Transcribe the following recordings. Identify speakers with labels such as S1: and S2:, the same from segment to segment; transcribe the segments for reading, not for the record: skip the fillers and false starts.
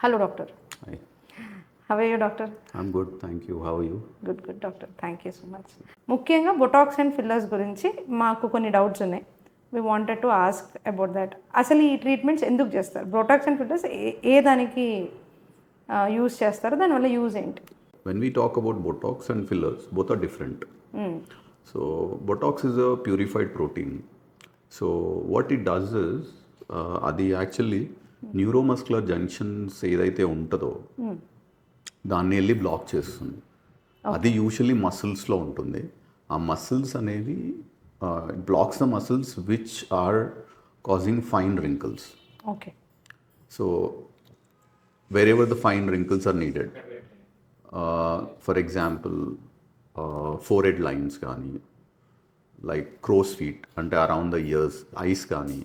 S1: Hello, doctor.
S2: Hi,
S1: How are you, doctor?
S2: I'm good, thank you. How are you?
S1: Good doctor, thank you so much. ముఖ్యంగా Botox and fillers గురించి మాకు కొన్ని doubts ఉన్నాయి. We wanted to ask about that. అసలు ఈ treatments ఎందుకు చేస్తారు? Botox and fillers ఏ దానికి యూజ్ చేస్తారు, దానివల్ల యూజ్ ఏంటి?
S2: When we talk about Botox and fillers, both are different. So, Botox is a purified protein. So, what it does is, అది actually neuromuscular junctions ఏదైతే ఉంటుందో దాన్ని వెళ్ళి బ్లాక్ చేస్తుంది. అది యూజువల్లీ మసిల్స్లో ఉంటుంది. ఆ మసిల్స్ అనేవి blocks the muscles which are causing fine wrinkles.
S1: Okay.
S2: So, wherever the fine wrinkles are needed, for example, forehead lines కానీ, like crow's feet అంటే around the ears, eyes కానీ,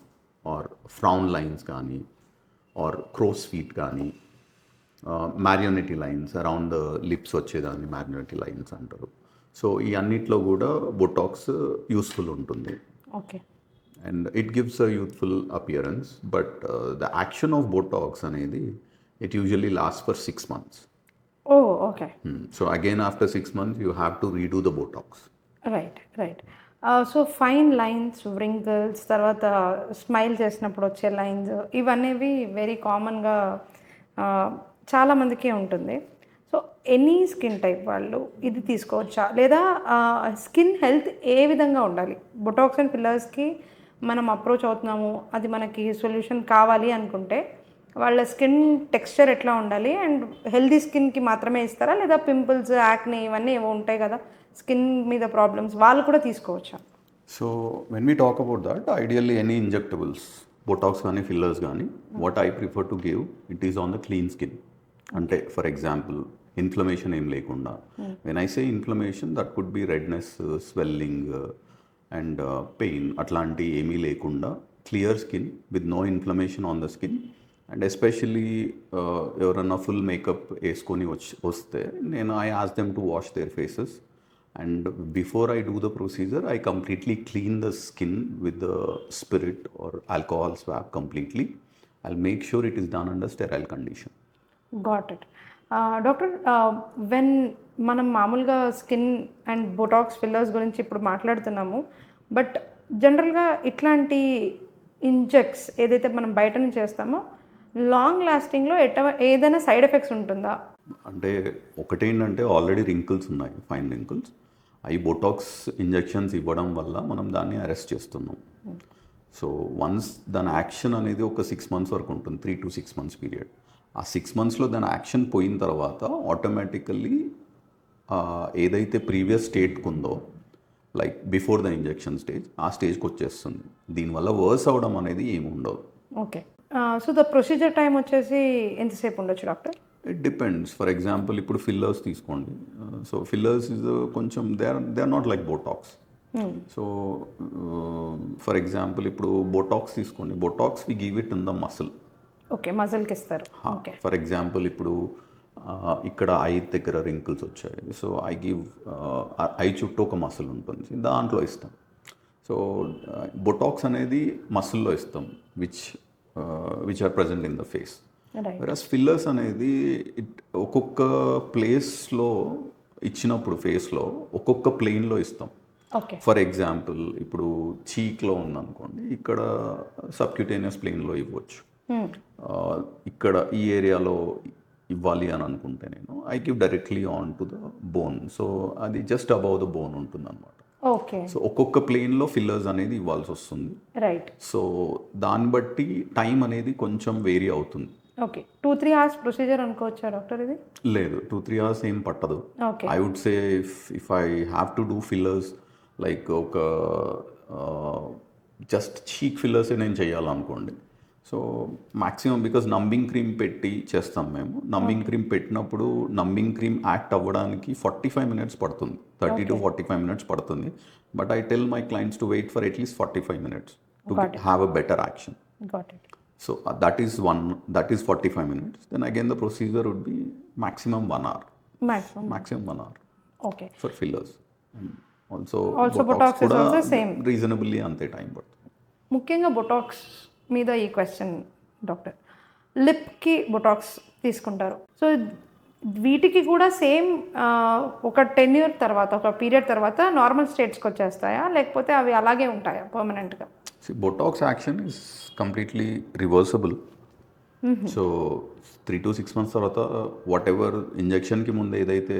S2: or frown lines కానీ, or crow's feet కానీ, marionette lines around the lips వచ్చేదాన్ని marionette lines అంటారు. So ఈ అన్నిట్లో కూడా బొటాక్స్ యూస్ఫుల్ ఉంటుంది.
S1: Okay.
S2: And it gives a youthful appearance, but the action of Botox అనేది it usually lasts for 6 months.
S1: Oh okay.
S2: So again after 6 months you have to redo the Botox.
S1: Right. So fine lines, wrinkles, తర్వాత smile చేసినప్పుడు వచ్చే lines, ఇవనేవి very కామన్గా చాలామందికి ఉంటుంది. So any skin type వాళ్ళు ఇది తీసుకోవచ్చా, లేదా స్కిన్ హెల్త్ ఏ విధంగా ఉండాలి? బొటాక్స్ అండ్ ఫిల్లర్స్కి మనం అప్రోచ్ అవుతున్నాము, అది మనకి సొల్యూషన్ కావాలి అనుకుంటే వాళ్ళ స్కిన్ టెక్స్చర్ ఎట్లా ఉండాలి, అండ్ హెల్దీ స్కిన్కి మాత్రమే ఇస్తారా, లేదా పింపుల్స్, యాక్నే ఇవన్నీ ఏవో ఉంటాయి కదా స్కిన్ మీద ప్రాబ్లమ్స్, వాళ్ళు కూడా తీసుకోవచ్చా?
S2: So when we talk about that, ideally any injectables, Botox కానీ fillers కానీ, what I prefer to give, it is on the clean skin. అంటే ఫర్ ఎగ్జాంపుల్ ఇన్ఫ్లమేషన్ ఏం లేకుండా. When I say inflammation, that could be redness, swelling and pain, అట్లాంటి ఏమీ లేకుండా clear skin with no inflammation on the skin. And especially ఎవరన్నా full makeup వేసుకొని వస్తే నేను I ask them to wash their faces. And before I do the procedure, I completely clean the skin with the spirit or alcohol swab completely. I'll make sure it is done under sterile condition.
S1: Got it. Doctor, when మనం మామూలుగా skin and Botox fillers గురించి ఇప్పుడు మాట్లాడుతున్నాము, but జనరల్గా ఇట్లాంటి injects ఏదైతే మనం బయట నుంచి చేస్తామో లాంగ్ లాస్టింగ్లో ఏదైనా సైడ్ ఎఫెక్ట్స్ ఉంటుందా?
S2: అంటే ఒకటేంటంటే ఆల్రెడీ రింకిల్స్ ఉన్నాయి, ఫైన్ రింకిల్స్. అవి బొటాక్స్ ఇంజెక్షన్స్ ఇవ్వడం వల్ల మనం దాన్ని అరెస్ట్ చేస్తున్నాం. సో వన్స్ దాని యాక్షన్ అనేది ఒక 6 months వరకు ఉంటుంది, 3 to 6 months పీరియడ్. ఆ 6 monthsలో దాని యాక్షన్ పోయిన తర్వాత ఆటోమేటికల్లీ ఏదైతే ప్రీవియస్ స్టేట్కి ఉందో, like before the injection stage, ఆ స్టేజ్కి వచ్చేస్తుంది. దీనివల్ల వర్స్ అవ్వడం అనేది ఏమి ఉండదు.
S1: Okay. So the procedure time వచ్చేసి ఎంతసేపు ఉండొచ్చు doctor?
S2: It depends. For example ఇప్పుడు ఫిల్లర్స్ తీసుకోండి. సో ఫిల్లర్స్ ఇస్ కొంచెం they are not like Botox. So for example ఇప్పుడు బొటాక్స్ తీసుకోండి. Botox we give it in the muscle.
S1: Okay, మజిల్కి ఇస్తారు. ఓకే.
S2: ఫర్ ఎగ్జాంపుల్ ఇప్పుడు ఇక్కడ ఐ దగ్గర రింకిల్స్ వచ్చాయి. సో ఐ గివ్ ఐ చుట్టూ ఒక మసిల్ ఉంటుంది, దాంట్లో ఇస్తాం. సో బొటాక్స్ అనేది మసిల్లో ఇస్తాం, which are present in the face. Versus fillers అనేది ఒక్కొక్క ప్లేస్లో ఇచ్చినప్పుడు ఫేస్లో ఒక్కొక్క ప్లేన్లో ఇస్తాం. ఫర్ ఎగ్జాంపుల్ ఇప్పుడు చీక్లో ఉందనుకోండి, ఇక్కడ సబ్క్యూటేనియస్ ప్లేన్లో ఇవ్వచ్చు. ఇక్కడ ఈ ఏరియాలో ఇవ్వాలి అని అనుకుంటే నేను I give directly on to the bone. So అది జస్ట్ అబౌవ్ ద బోన్ ఉంటుంది అనమాట.
S1: ఓకే.
S2: సో ఒక్కొక్క ప్లేన్లో ఫిల్లర్స్ అనేది ఇవ్వాల్సి వస్తుంది.
S1: రైట్.
S2: సో దాన్ని బట్టి టైం అనేది కొంచెం వేరీ అవుతుంది.
S1: ఓకే. 2-3 hours ప్రొసీజర్ అనుకోవచ్చా డాక్టర్ ఇది?
S2: లేదు, 2-3 hours ఏం పట్టదు.
S1: Okay.
S2: I would say if I have to do fillers like ఒక జస్ట్ చీక్ ఫిల్లర్స్ నేను చేయాలనుకోండి, so maximum because numbing cream పెట్టి చేస్తాం మేము. నంబింగ్ క్రీమ్ పెట్టినప్పుడు నంబింగ్ క్రీమ్ యాక్ట్ అవ్వడానికి 45 minutes పడుతుంది, 30 to 45 minutes పడుతుంది. But I tell my clients to wait for at least 45 minutes to have a better action.
S1: Got it.
S2: So that is 45 minutes. Then again the procedure would be maximum 1 hour. Maximum 1 hour.
S1: Okay.
S2: For fillers. And also
S1: Botox is also same.
S2: Reasonably ante time పడుతుంది.
S1: ముఖ్యంగా Botox మీద ఈ question doctor. లిప్కి Botox తీసుకుంటారు. So వీటికి కూడా same ఒక tenure తర్వాత, ఒక పీరియడ్ తర్వాత నార్మల్ స్టేట్స్కి వచ్చేస్తాయా, లేకపోతే అవి అలాగే ఉంటాయా పర్మనెంట్గా?
S2: Botox action is completely reversible. So 3 to 6 months తర్వాత వాట్ ఎవర్ ఇంజెక్షన్కి ముందు ఏదైతే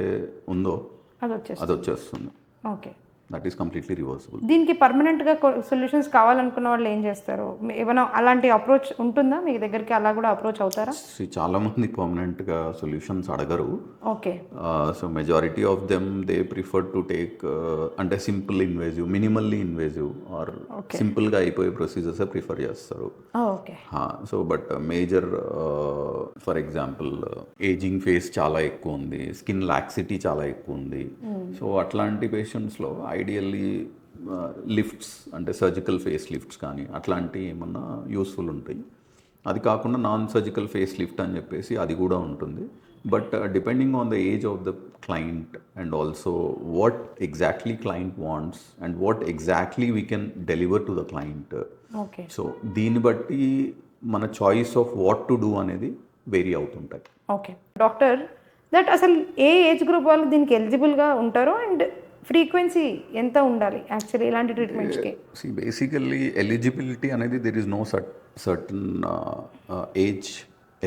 S2: ఉందో
S1: అది వచ్చేస్తుంది.
S2: అది వచ్చేస్తుంది.
S1: Okay.
S2: That is completely reversible.
S1: దీనికి పర్మనెంట్గా సొల్యూషన్స్ కావాలనుకున్న వాళ్ళు ఏం చేస్తారు? ఏమైనా అలాంటి అప్రోచ్ ఉంటుందా మీ దగ్గరికి? అలా కూడా అప్రోచ్ అవుతారా?
S2: చాలామంది పర్మనెంట్గా సొల్యూషన్స్ అడగరు.
S1: Okay.
S2: So majority of them they prefer to take అంటే simple invasive, minimally invasive or సింపుల్గా అయిపోయే ప్రొసీజర్స్ ప్రిఫర్ చేస్తారు.
S1: Okay.
S2: So but major for example ageing face చాలా ఎక్కువ ఉంది, స్కిన్ లాక్సిటీ చాలా ఎక్కువ ఉంది. సో అట్లాంటి పేషెంట్స్లో ఐడియల్లీ లిఫ్ట్స్ అంటే సర్జికల్ ఫేస్ లిఫ్ట్స్ కానీ అట్లాంటివి ఏమన్నా యూస్ఫుల్ ఉంటాయి. అది కాకుండా నాన్ సర్జికల్ ఫేస్ లిఫ్ట్ అని చెప్పేసి అది కూడా ఉంటుంది. But depending on the age of the client and also what exactly client wants and what exactly we can deliver to the client.
S1: Okay.
S2: So దీన్ని బట్టి మన choice of what to do అనేది vary అవుతుంటాయి.
S1: Okay doctor, that అసలు ఏ age group వాళ్ళు దీనికి ఎలిజిబుల్గా ఉంటారో and frequency ఎంత ఉండాలి యాక్చువల్లీ ఇలాంటి ట్రీట్మెంట్స్కి?
S2: బేసికల్లీ ఎలిజిబిలిటీ అనేది there is no certain age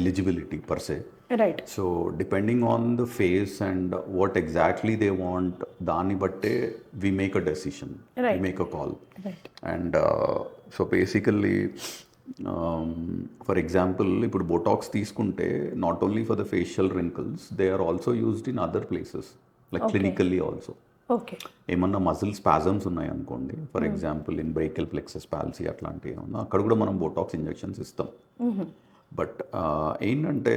S2: eligibility per se.
S1: Right.
S2: So depending on the face and what exactly they want, దాన్ని బట్టే we make a decision, we make a call. And so basically for example ఇప్పుడు Botox తీసుకుంటే not only for the facial wrinkles, they are also used in other places like clinically also.
S1: Okay.
S2: ఏమన్నా muscle spasms ఉన్నాయి అనుకోండి, for example in brachial plexus palsy అట్లాంటివి ఏమన్నా, అక్కడ కూడా మనం బొటాక్స్ ఇంజెక్షన్స్ ఇస్తాం. బట్ ఏంటంటే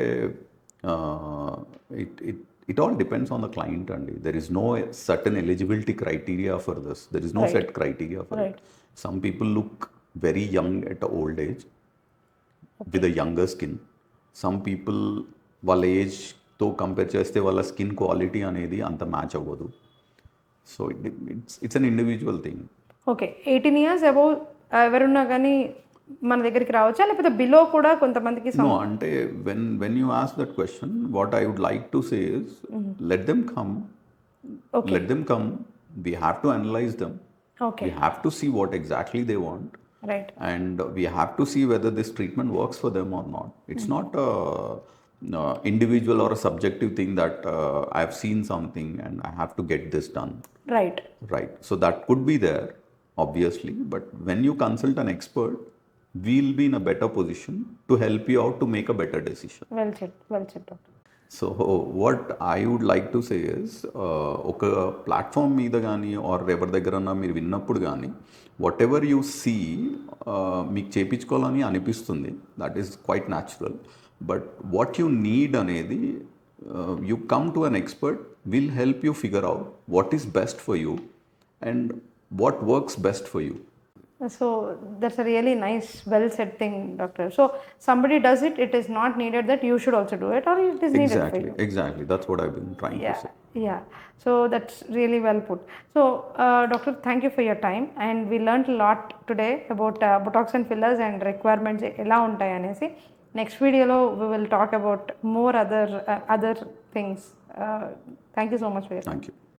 S2: it all depends on the client అండి. There is no certain eligibility criteria for this, there is no set criteria for it. Some people look very young at old age with a younger skin. Some people వాళ్ళ ఏజ్తో compare చేస్తే వాళ్ళ skin quality అనేది అంత match అవ్వదు. So it's an individual thing.
S1: Okay. 18 years above ఎవరున్నా కానీ మన దగ్గరికి రావచ్చా, లేకపోతే బిలో కూడా కొంతమందికి?
S2: No, అంటే when you ask that question, what I would like to say is, let them come.
S1: Okay.
S2: Let them come. We have to analyze them.
S1: Okay.
S2: We have to see what exactly they want.
S1: Right.
S2: And we have to see whether this treatment works for them or not. It's not a individual or a subjective thing that I've seen something and I have to get this done.
S1: Right.
S2: Right. So that could be there, obviously. But when you consult an expert, we'll be in a better position to help you out to make a better decision.
S1: Well said, doctor.
S2: So what I would like to say is, ఒక platform మీద కానీ are ఎవరి దగ్గరన్నా మీరు విన్నప్పుడు కానీ what ever you see మీకు చేయించుకోవాలని అనిపిస్తుంది, that is quite natural. But what you need అనేది you come to an expert, will help you figure out what is best for you and what works best for you.
S1: So that's a really nice, well said thing, doctor. So somebody does it, it is not needed that you should also do it, or it is needed for you.
S2: Exactly. That's what I've been trying to say.
S1: Yeah. So that's really well put. So doctor, thank you for your time, and we learned a lot today about botox and fillers and requirements ela untayi anesi. Next video lo we will talk about more other things. Thank you so much for your time.
S2: Thank you.